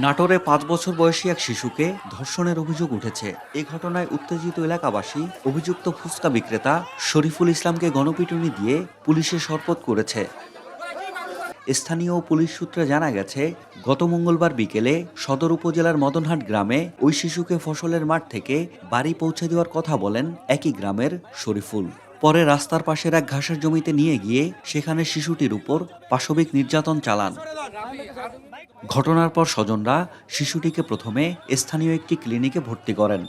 নাটোরে ৫ বছর বয়সী এক শিশুকে ধর্ষণের অভিযোগ উঠেছে। এ ঘটনায় উত্তেজিত এলাকাবাসী অভিযুক্ত ফুচকা বিক্রেতা শরীফুল ইসলামকে গণপিটুনি দিয়ে পুলিশে সোপর্দ করেছে। স্থানীয় পুলিশ সূত্রে জানা গেছে, গত মঙ্গলবার বিকেলে সদর উপজেলার মদনহাট গ্রামে ওই শিশুকে ফসলের মাঠ থেকে বাড়ি পৌঁছে দেওয়ার কথা বলেন একই গ্রামের শরীফুল। পরে রাস্তার পাশের এক ঘাসের জমিতে নিয়ে গিয়ে সেখানে শিশুটির উপর পাশবিক নির্যাতন চালান। ঘটনার পর স্বজনরা শিশুটিকে প্রথমে স্থানীয় একটি ক্লিনিকে ভর্তি করেন।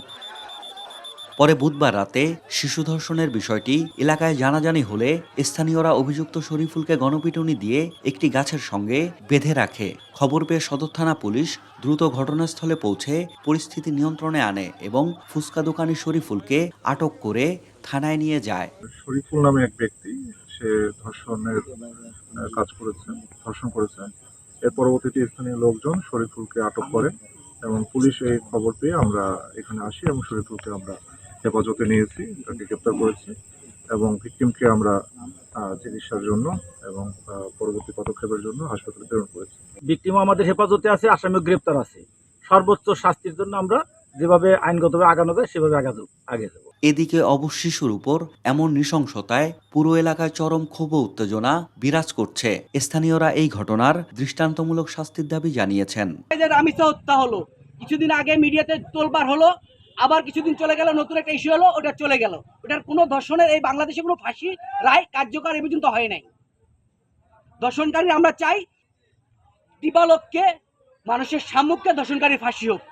পরে বুধবার রাতে শিশু ধর্ষণের বিষয়টি এলাকায় জানাজানি হলে স্থানীয়রা অভিযুক্ত শরীফুলকে গণপিটুনি দিয়ে একটি গাছের সঙ্গে বেঁধে রাখে। খবর পেয়ে সদর থানা পুলিশ দ্রুত ঘটনাস্থলে পৌঁছে পরিস্থিতি নিয়ন্ত্রণে আনে এবং ফুচকা দোকানি শরীফুলকে আটক করে থানায় নিয়ে যায়। শরীফুল নামে এক ব্যক্তি, সে ধর্ষণ করেছে। এর পরবর্তীতে স্থানীয় লোকজন শরীফুলকে আটক করে এবং পুলিশ এই খবর পেয়ে আমরা এখানে আসি এবং শরীফুলকে আমরা হেফাজতে নিয়েছি, তাকে গ্রেপ্তার করেছি এবং ভিকটিমকে আমরা চিকিৎসার জন্য এবং পরবর্তী পদক্ষেপের জন্য হাসপাতালে প্রেরণ করেছি। ভিকটিমও আমাদের হেফাজতে আছে, আসামিও গ্রেপ্তার আছে। সর্বোচ্চ শাস্তির জন্য আমরা যেভাবে আইনগতভাবে আগানো যায় সেভাবে আগে যাব। এদিকে অবশ শিশুর উপর এমন নৃশংসতায় পুরো এলাকায় চরম ক্ষোভ ও উত্তেজনা বিরাজ করছে। স্থানীয়রা এই ঘটনার দৃষ্টান্তমূলক শাস্তির দাবি জানিয়েছেন। রামিসা হত্যা হলো, কিছুদিন আগে মিডিয়াতে তোলপাড় হলো, আবার কিছুদিন চলে গেল, নতুন একটা ইস্যু হলো, ওটা চলে গেল। ওটার কোনো ধর্ষণের এই বাংলাদেশে কোনো ফাঁসি রায় কার্যকর এ পর্যন্ত হয় নাই। ধর্ষণকারী আমরা চাই দিবালোককে, মানুষের সম্মুখে ধর্ষণকারী ফাঁসি হোক।